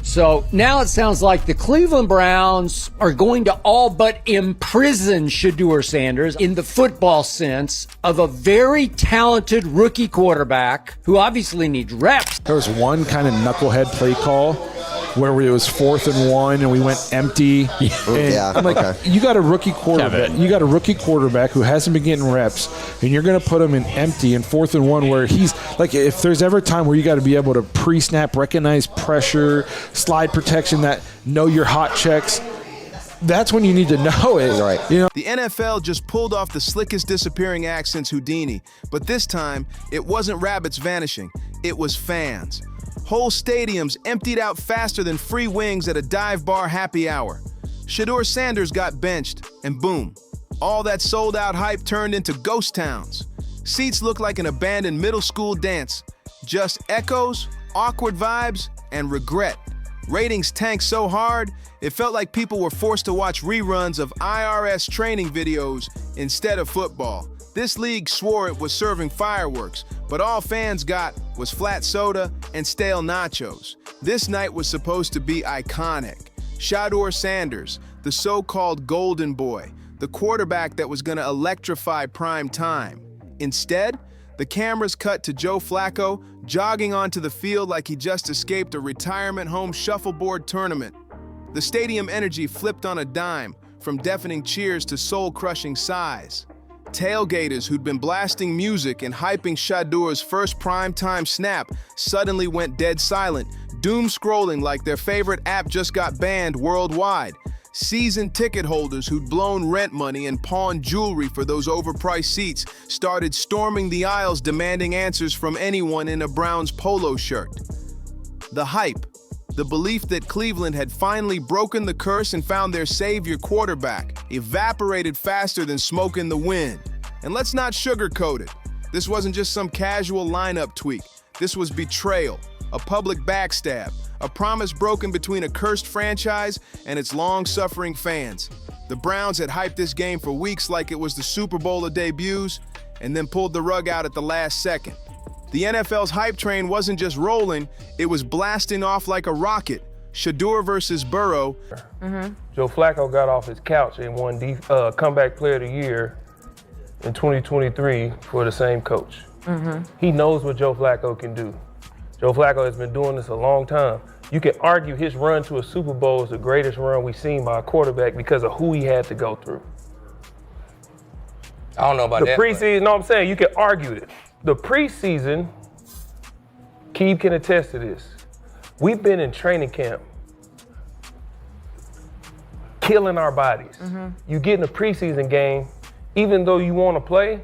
So now it sounds like the Cleveland Browns are going to all but imprison Shedeur Sanders in the football sense of a very talented rookie quarterback who obviously needs reps. There was one kind of knucklehead play call where it was 4th and 1 and we went empty. And I'm like, you got a rookie quarterback. You got a rookie quarterback who hasn't been getting reps, and you're going to put him in empty in 4th and 1 where he's like, if there's ever a time where you got to be able to pre-snap, recognize pressure, slide protection, that know your hot checks, that's when you need to know it. Right. You know? The NFL just pulled off the slickest disappearing act since Houdini, but this time it wasn't rabbits vanishing, it was fans. Whole stadiums emptied out faster than free wings at a dive bar happy hour. Shedeur Sanders got benched, and boom, all that sold-out hype turned into ghost towns. Seats looked like an abandoned middle school dance. Just echoes, awkward vibes, and regret. Ratings tanked so hard, it felt like people were forced to watch reruns of IRS training videos instead of football. This league swore it was serving fireworks, but all fans got was flat soda and stale nachos. This night was supposed to be iconic. Shador Sanders, the so-called golden boy, the quarterback that was going to electrify prime time. Instead, the cameras cut to Joe Flacco jogging onto the field like he just escaped a retirement home shuffleboard tournament. The stadium energy flipped on a dime, from deafening cheers to soul-crushing sighs. Tailgaters who'd been blasting music and hyping Shador's first primetime snap suddenly went dead silent, doom scrolling like their favorite app just got banned worldwide. Season ticket holders who'd blown rent money and pawned jewelry for those overpriced seats started storming the aisles demanding answers from anyone in a Browns polo shirt. The hype, the belief that Cleveland had finally broken the curse and found their savior quarterback, evaporated faster than smoke in the wind. And let's not sugarcoat it. This wasn't just some casual lineup tweak. This was betrayal, a public backstab, a promise broken between a cursed franchise and its long-suffering fans. The Browns had hyped this game for weeks like it was the Super Bowl of debuts, and then pulled the rug out at the last second. The NFL's hype train wasn't just rolling, it was blasting off like a rocket. Shedeur versus Burrow. Joe Flacco got off his couch and won Comeback Player of the Year in 2023 for the same coach. He knows what Joe Flacco can do. Joe Flacco has been doing this a long time. You can argue his run to a Super Bowl is the greatest run we've seen by a quarterback because of who he had to go through. I don't know about that. The preseason, no, I'm saying you can argue it. The preseason, Keeb can attest to this. We've been in training camp killing our bodies. You get in a preseason game, even though you want to play,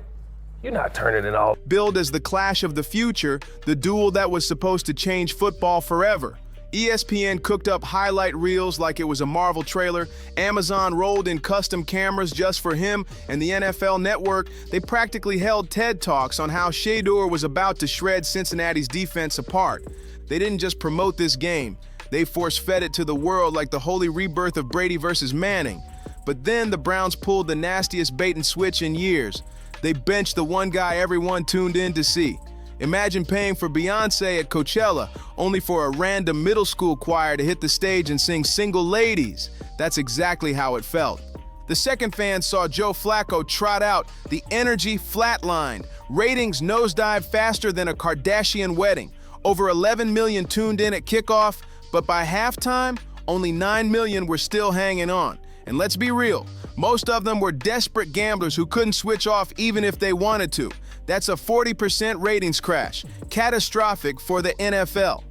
you're not turning it off. Billed as the clash of the future, the duel that was supposed to change football forever. ESPN cooked up highlight reels like it was a Marvel trailer. Amazon rolled in custom cameras just for him, and the NFL Network, they practically held TED Talks on how Shedeur was about to shred Cincinnati's defense apart. They didn't just promote this game, they force-fed it to the world like the holy rebirth of Brady versus Manning. But then the Browns pulled the nastiest bait and switch in years. They benched the one guy everyone tuned in to see. Imagine paying for Beyonce at Coachella, only for a random middle school choir to hit the stage and sing Single Ladies. That's exactly how it felt. The second fans saw Joe Flacco trot out, the energy flatlined. Ratings nosedived faster than a Kardashian wedding. Over 11 million tuned in at kickoff, but by halftime, only 9 million were still hanging on. And let's be real, most of them were desperate gamblers who couldn't switch off even if they wanted to. That's a 40% ratings crash, catastrophic for the NFL.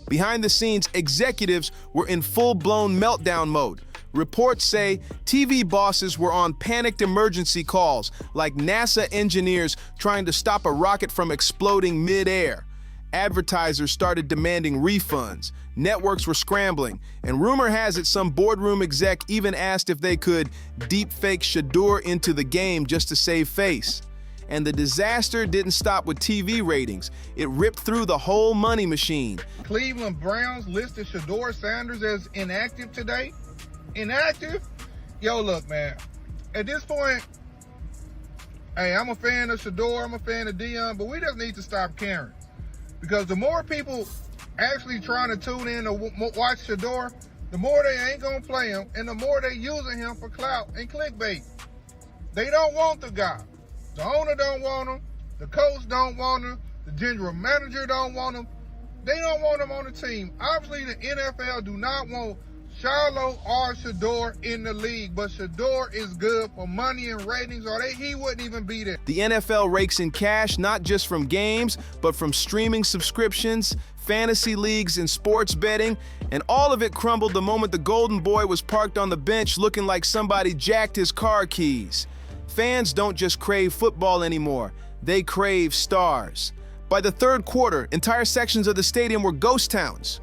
Behind the scenes, executives were in full-blown meltdown mode. Reports say TV bosses were on panicked emergency calls, like NASA engineers trying to stop a rocket from exploding mid-air. Advertisers started demanding refunds. Networks were scrambling, and rumor has it some boardroom exec even asked if they could deepfake Shedeur into the game just to save face. And the disaster didn't stop with TV ratings. It ripped through the whole money machine. Cleveland Browns listed Shedeur Sanders as inactive today. Inactive? Yo, look, man. At this point, hey, I'm a fan of Shedeur, I'm a fan of Dion, but we just need to stop caring. Because the more people actually trying to tune in to watch Shedeur, the more they ain't going to play him, and the more they using him for clout and clickbait. They don't want the guy. The owner don't want him. The coach don't want him. The general manager don't want him. They don't want him on the team. Obviously, the NFL do not want Shiloh or Shedeur in the league, but Shedeur is good for money and ratings, or he wouldn't even be there. The NFL rakes in cash not just from games, but from streaming subscriptions, fantasy leagues, and sports betting, and all of it crumbled the moment the Golden Boy was parked on the bench looking like somebody jacked his car keys. Fans don't just crave football anymore, they crave stars. By the third quarter, entire sections of the stadium were ghost towns.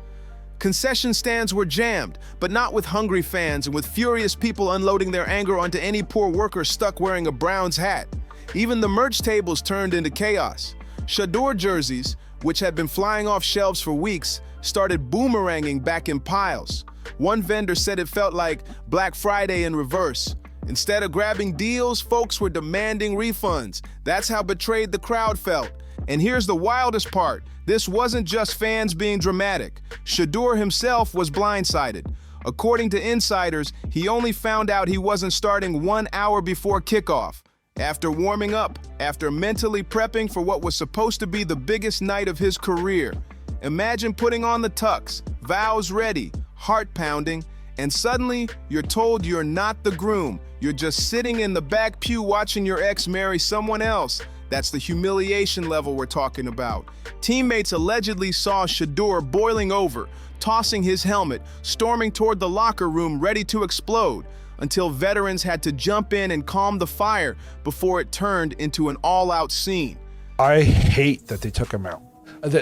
Concession stands were jammed, but not with hungry fans and with furious people unloading their anger onto any poor worker stuck wearing a Browns hat. Even the merch tables turned into chaos. Shador jerseys, which had been flying off shelves for weeks, started boomeranging back in piles. One vendor said it felt like Black Friday in reverse. Instead of grabbing deals, folks were demanding refunds. That's how betrayed the crowd felt. And here's the wildest part. This wasn't just fans being dramatic. Shedeur himself was blindsided. According to insiders, he only found out he wasn't starting 1 hour before kickoff. After warming up, after mentally prepping for what was supposed to be the biggest night of his career. Imagine putting on the tux, vows ready, heart pounding, and suddenly you're told you're not the groom. You're just sitting in the back pew watching your ex marry someone else. That's the humiliation level we're talking about. Teammates allegedly saw Shedeur boiling over, tossing his helmet, storming toward the locker room ready to explode, until veterans had to jump in and calm the fire before it turned into an all-out scene. I hate that they took him out.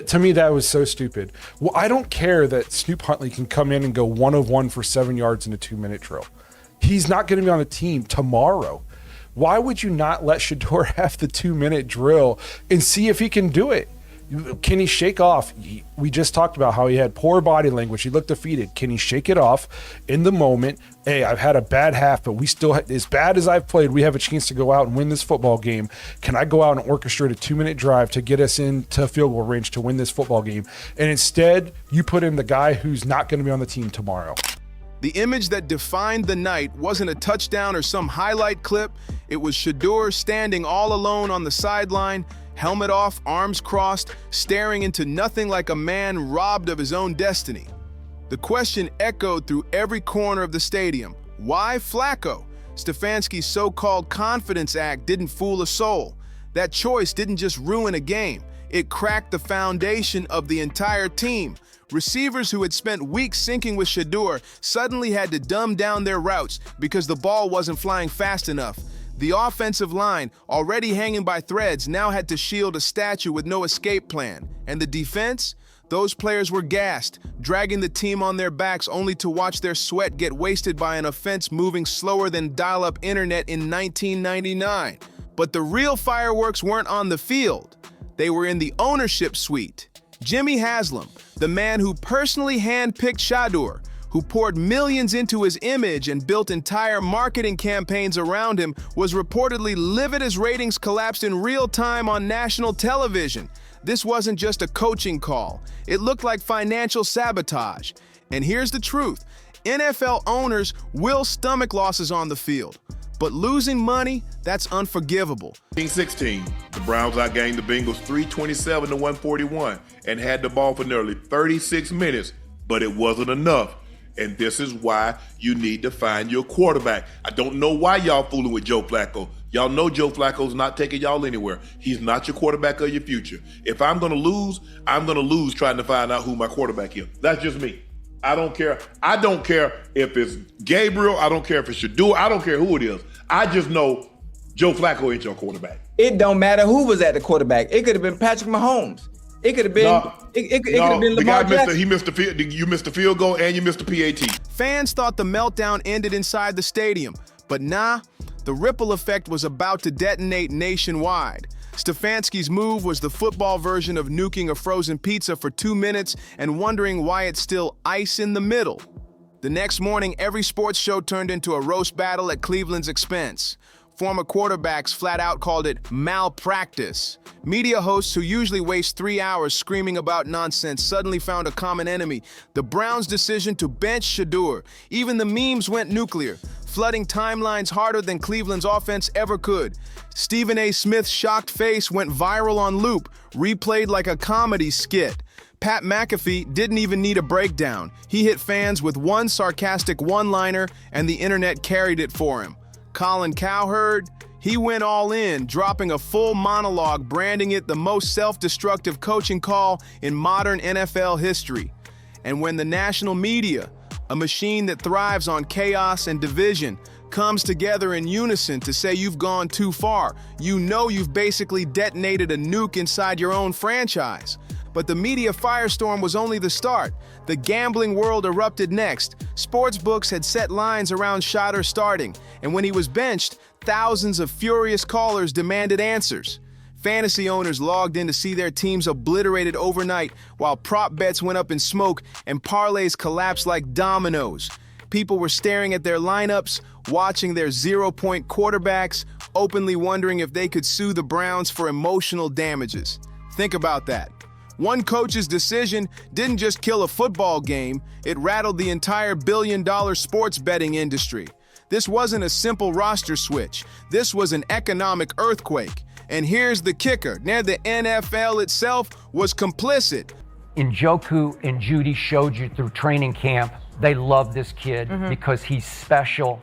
To me, that was so stupid. Well, I don't care that Snoop Huntley can come in and go 1 of 1 for 7 yards in a 2-minute drill. He's not going to be on the team tomorrow. Why would you not let Shedeur have the 2-minute drill and see if he can do it? Can he shake off? We just talked about how he had poor body language. He looked defeated. Can he shake it off in the moment? Hey, I've had a bad half, but we still, as bad as I've played, we have a chance to go out and win this football game. Can I go out and orchestrate a 2-minute drive to get us into field goal range to win this football game? And instead, you put in the guy who's not going to be on the team tomorrow. The image that defined the night wasn't a touchdown or some highlight clip. It was Shedeur standing all alone on the sideline, helmet off, arms crossed, staring into nothing like a man robbed of his own destiny. The question echoed through every corner of the stadium. Why Flacco? Stefanski's so-called confidence act didn't fool a soul. That choice didn't just ruin a game. It cracked the foundation of the entire team. Receivers who had spent weeks syncing with Shedeur suddenly had to dumb down their routes because the ball wasn't flying fast enough. The offensive line, already hanging by threads, now had to shield a statue with no escape plan. And the defense? Those players were gassed, dragging the team on their backs only to watch their sweat get wasted by an offense moving slower than dial-up internet in 1999. But the real fireworks weren't on the field. They were in the ownership suite. Jimmy Haslam, the man who personally handpicked Shedeur, who poured millions into his image and built entire marketing campaigns around him, was reportedly livid as ratings collapsed in real time on national television. This wasn't just a coaching call. It looked like financial sabotage. And here's the truth. NFL owners will stomach losses on the field. But losing money, that's unforgivable. 16, the Browns outgained the Bengals 327-141 and had the ball for nearly 36 minutes, but it wasn't enough. And this is why you need to find your quarterback. I don't know why y'all fooling with Joe Flacco. Y'all know Joe Flacco's not taking y'all anywhere. He's not your quarterback of your future. If I'm going to lose, I'm going to lose trying to find out who my quarterback is. That's just me. I don't care. I don't care if it's Gabriel. I don't care if it's Shedeur. I don't care who it is. I just know Joe Flacco ain't your quarterback. It don't matter who was at the quarterback. It could have been Patrick Mahomes. It could have been. It could have been Lamar Jackson. He missed the field. You missed the field goal and you missed the PAT. Fans thought the meltdown ended inside the stadium, but nah, the ripple effect was about to detonate nationwide. Stefanski's move was the football version of nuking a frozen pizza for 2 minutes and wondering why it's still ice in the middle. The next morning, every sports show turned into a roast battle at Cleveland's expense. Former quarterbacks flat out called it malpractice. Media hosts who usually waste 3 hours screaming about nonsense suddenly found a common enemy: the Browns' decision to bench Shedeur. Even the memes went nuclear, flooding timelines harder than Cleveland's offense ever could. Stephen A. Smith's shocked face went viral on loop, replayed like a comedy skit. Pat McAfee didn't even need a breakdown. He hit fans with one sarcastic one-liner, and the internet carried it for him. Colin Cowherd, he went all in, dropping a full monologue, branding it the most self-destructive coaching call in modern NFL history. And when the national media, a machine that thrives on chaos and division, comes together in unison to say you've gone too far, you know you've basically detonated a nuke inside your own franchise. But the media firestorm was only the start. The gambling world erupted next. Sportsbooks had set lines around Shador starting, and when he was benched, thousands of furious callers demanded answers. Fantasy owners logged in to see their teams obliterated overnight, while prop bets went up in smoke and parlays collapsed like dominoes. People were staring at their lineups, watching their zero-point quarterbacks, openly wondering if they could sue the Browns for emotional damages. Think about that. One coach's decision didn't just kill a football game, it rattled the entire billion-dollar sports betting industry. This wasn't a simple roster switch. This was an economic earthquake. And here's the kicker. Now the NFL itself was complicit. Njoku and Judy showed you through training camp, they love this kid because he's special.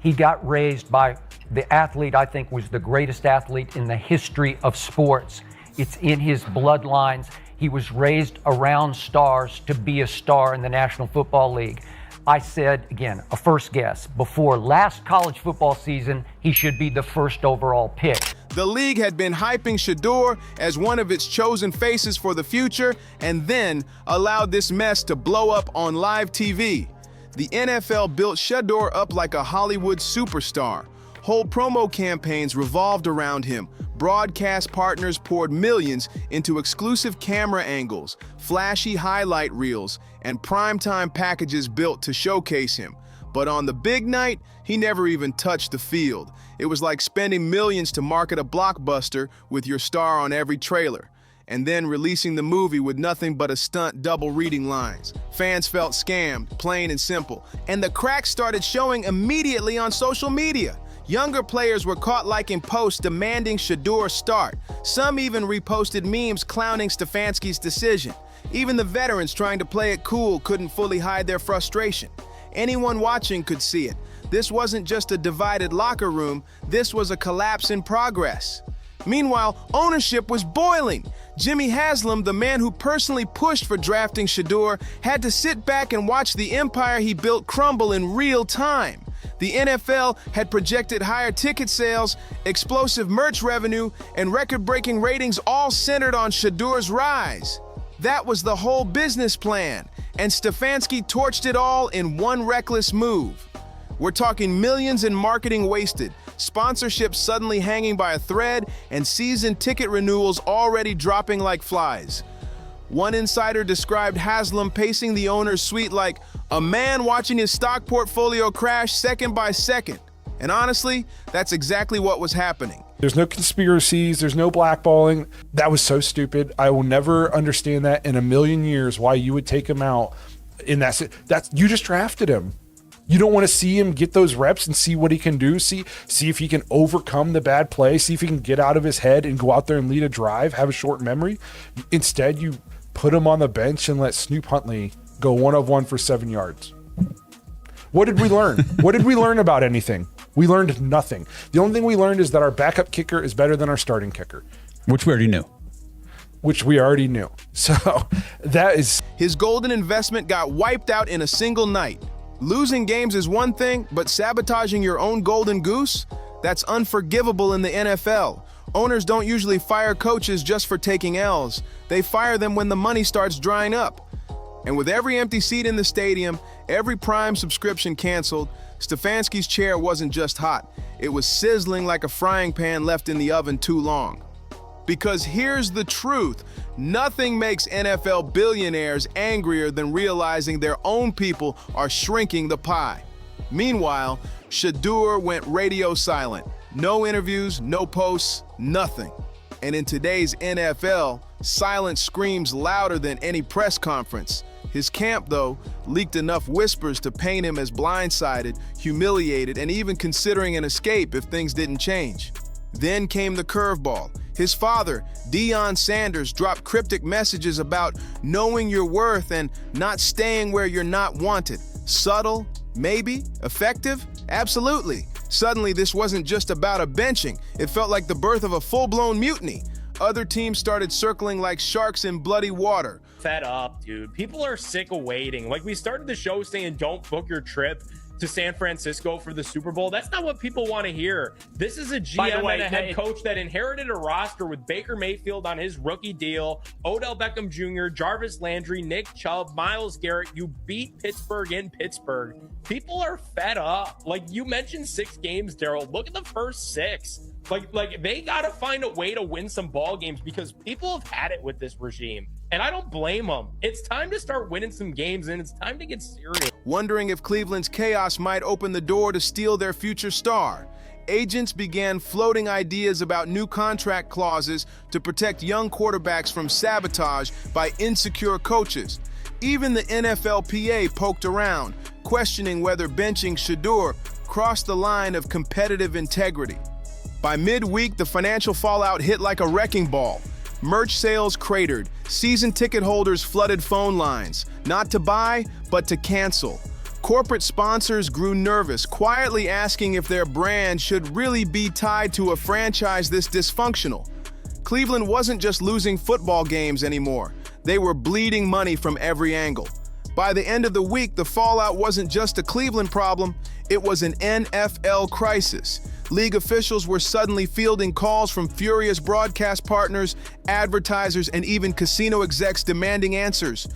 He got raised by the athlete I think was the greatest athlete in the history of sports. It's in his bloodlines. He was raised around stars to be a star in the National Football League. I said, again, a first guess, before last college football season, he should be the first overall pick. The league had been hyping Shedeur as one of its chosen faces for the future, and then allowed this mess to blow up on live TV. The NFL built Shedeur up like a Hollywood superstar. Whole promo campaigns revolved around him. Broadcast partners poured millions into exclusive camera angles, flashy highlight reels, and primetime packages built to showcase him. But on the big night, he never even touched the field. It was like spending millions to market a blockbuster with your star on every trailer, and then releasing the movie with nothing but a stunt double reading lines. Fans felt scammed, plain and simple, and the cracks started showing immediately on social media. Younger players were caught liking posts demanding Shedeur start. Some even reposted memes clowning Stefanski's decision. Even the veterans trying to play it cool couldn't fully hide their frustration. Anyone watching could see it. This wasn't just a divided locker room, this was a collapse in progress. Meanwhile, ownership was boiling. Jimmy Haslam, the man who personally pushed for drafting Shedeur, had to sit back and watch the empire he built crumble in real time. The NFL had projected higher ticket sales, explosive merch revenue, and record-breaking ratings all centered on Shedeur's rise. That was the whole business plan, and Stefanski torched it all in one reckless move. We're talking millions in marketing wasted, sponsorships suddenly hanging by a thread, and season ticket renewals already dropping like flies. One insider described Haslam pacing the owner's suite like a man watching his stock portfolio crash second by second. And honestly, that's exactly what was happening. There's no conspiracies, there's no blackballing. That was so stupid. I will never understand that in a million years, why you would take him out. That's you just drafted him. You don't want to see him get those reps and see what he can do, see if he can overcome the bad play, see if he can get out of his head and go out there and lead a drive, have a short memory. Instead, you put him on the bench and let Snoop Huntley go 1 of 1 for 7 yards. What did we learn? What did we learn about anything? We learned nothing. The only thing we learned is that our backup kicker is better than our starting kicker. Which we already knew. So that is... His golden investment got wiped out in a single night. Losing games is one thing, but sabotaging your own golden goose? That's unforgivable in the NFL. Owners don't usually fire coaches just for taking L's. They fire them when the money starts drying up. And with every empty seat in the stadium, every Prime subscription canceled, Stefanski's chair wasn't just hot. It was sizzling like a frying pan left in the oven too long. Because here's the truth. Nothing makes NFL billionaires angrier than realizing their own people are shrinking the pie. Meanwhile, Shedeur went radio silent. No interviews, no posts, nothing. And in today's NFL, silence screams louder than any press conference. His camp, though, leaked enough whispers to paint him as blindsided, humiliated, and even considering an escape if things didn't change. Then came the curveball. His father, Shedeur Sanders, dropped cryptic messages about knowing your worth and not staying where you're not wanted. Subtle? Maybe? Effective? Absolutely. Suddenly, this wasn't just about a benching. It felt like the birth of a full-blown mutiny. Other teams started circling like sharks in bloody water. Fed up, dude. People are sick of waiting. Like, we started the show saying don't book your trip to San Francisco for the Super Bowl. That's not what people want to hear. This is a GM and a head coach that inherited a roster with Baker Mayfield on his rookie deal, Odell Beckham Jr., Jarvis Landry, Nick Chubb, Myles Garrett. You beat Pittsburgh in Pittsburgh. People are fed up. Like, you mentioned 6 games, Daryl. Look at the first 6. Like they got to find a way to win some ball games because people have had it with this regime. And I don't blame them. It's time to start winning some games, and it's time to get serious. Wondering if Cleveland's chaos might open the door to steal their future star, agents began floating ideas about new contract clauses to protect young quarterbacks from sabotage by insecure coaches. Even the NFLPA poked around, questioning whether benching Shedeur crossed the line of competitive integrity. By midweek, the financial fallout hit like a wrecking ball. Merch sales cratered. Season ticket holders flooded phone lines. Not to buy, but to cancel. Corporate sponsors grew nervous, quietly asking if their brand should really be tied to a franchise this dysfunctional. Cleveland wasn't just losing football games anymore. They were bleeding money from every angle. By the end of the week, the fallout wasn't just a Cleveland problem, it was an NFL crisis. League officials were suddenly fielding calls from furious broadcast partners, advertisers, and even casino execs demanding answers.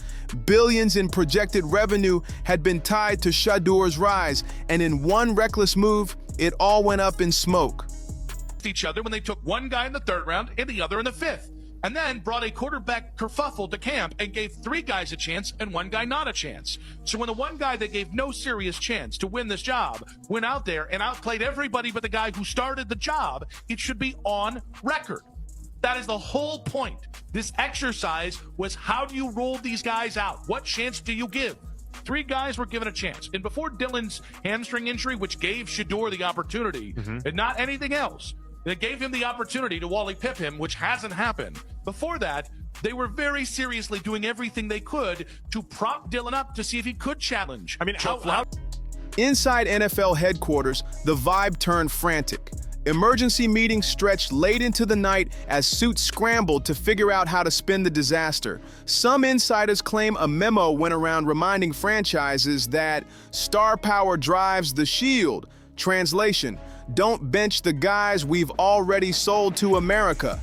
Billions in projected revenue had been tied to Shedeur's rise, and in one reckless move, it all went up in smoke. Each other when they took one guy in the 3rd round and the other in the 5th. And then brought a quarterback kerfuffle to camp and gave 3 guys a chance and 1 guy not a chance. So when the one guy that gave no serious chance to win this job went out there and outplayed everybody but the guy who started the job, it should be on record. That is the whole point. This exercise was, how do you roll these guys out? What chance do you give? 3 guys were given a chance. And before Dylan's hamstring injury, which gave Shedeur the opportunity, and not anything else, that gave him the opportunity to Wally Pip him, which hasn't happened. Before that, they were very seriously doing everything they could to prop Dylan up to see if he could challenge. I mean, how... Inside NFL headquarters, the vibe turned frantic. Emergency meetings stretched late into the night as suits scrambled to figure out how to spin the disaster. Some insiders claim a memo went around reminding franchises that star power drives the shield. Translation: don't bench the guys we've already sold to America.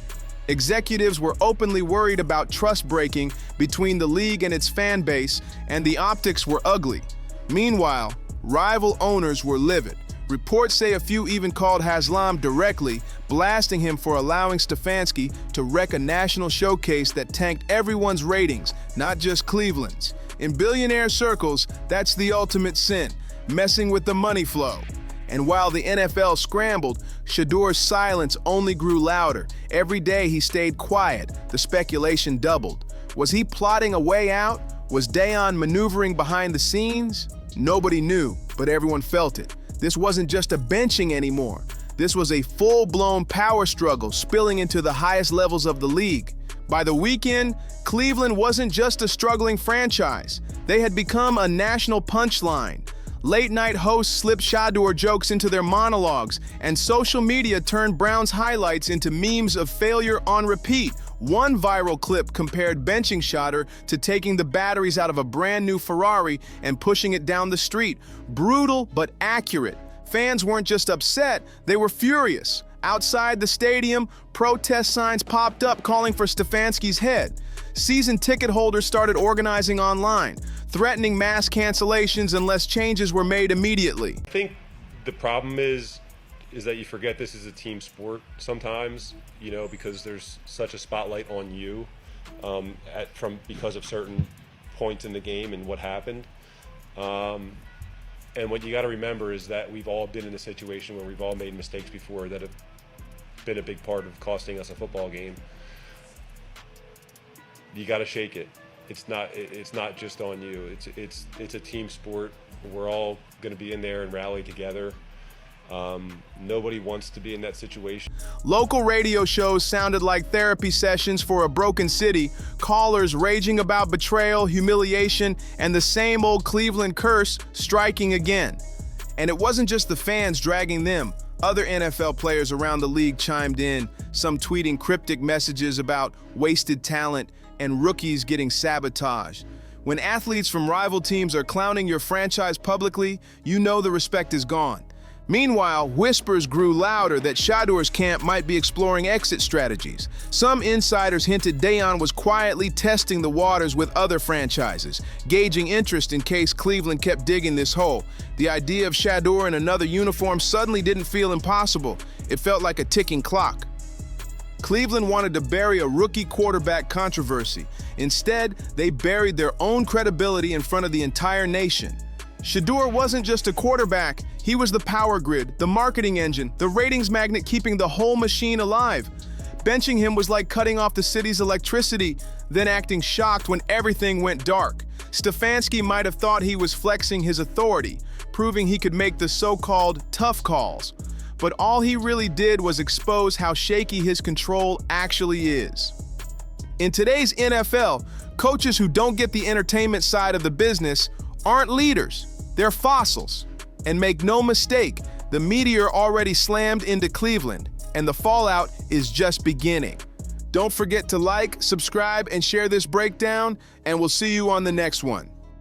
Executives were openly worried about trust breaking between the league and its fan base, and the optics were ugly. Meanwhile, rival owners were livid. Reports say a few even called Haslam directly, blasting him for allowing Stefanski to wreck a national showcase that tanked everyone's ratings, not just Cleveland's. In billionaire circles, that's the ultimate sin, messing with the money flow. And while the NFL scrambled, Shedeur's silence only grew louder. Every day he stayed quiet, the speculation doubled. Was he plotting a way out? Was Dayon maneuvering behind the scenes? Nobody knew, but everyone felt it. This wasn't just a benching anymore. This was a full-blown power struggle spilling into the highest levels of the league. By the weekend, Cleveland wasn't just a struggling franchise. They had become a national punchline. Late-night hosts slipped Shedeur jokes into their monologues, and social media turned Brown's highlights into memes of failure on repeat. One viral clip compared benching Shedeur to taking the batteries out of a brand new Ferrari and pushing it down the street. Brutal, but accurate. Fans weren't just upset, they were furious. Outside the stadium, protest signs popped up calling for Stefanski's head. Season ticket holders started organizing online, threatening mass cancellations unless changes were made immediately. I think the problem is that you forget this is a team sport sometimes, you know, because there's such a spotlight on you because of certain points in the game and what happened. And what you got to remember is that we've all been in a situation where we've all made mistakes before that have been a big part of costing us a football game. You got to shake it. It's not just on you. It's a team sport. We're all going to be in there and rally together. Nobody wants to be in that situation. Local radio shows sounded like therapy sessions for a broken city, callers raging about betrayal, humiliation, and the same old Cleveland curse striking again. And it wasn't just the fans dragging them. Other NFL players around the league chimed in, some tweeting cryptic messages about wasted talent and rookies getting sabotaged. When athletes from rival teams are clowning your franchise publicly, you know the respect is gone. Meanwhile, whispers grew louder that Shedor's camp might be exploring exit strategies. Some insiders hinted Deion was quietly testing the waters with other franchises, gauging interest in case Cleveland kept digging this hole. The idea of Shedeur in another uniform suddenly didn't feel impossible. It felt like a ticking clock. Cleveland wanted to bury a rookie quarterback controversy. Instead, they buried their own credibility in front of the entire nation. Shedeur wasn't just a quarterback, he was the power grid, the marketing engine, the ratings magnet keeping the whole machine alive. Benching him was like cutting off the city's electricity, then acting shocked when everything went dark. Stefanski might have thought he was flexing his authority, proving he could make the so-called tough calls. But all he really did was expose how shaky his control actually is. In today's NFL, coaches who don't get the entertainment side of the business aren't leaders. They're fossils. And make no mistake, the meteor already slammed into Cleveland, and the fallout is just beginning. Don't forget to like, subscribe, and share this breakdown, and we'll see you on the next one.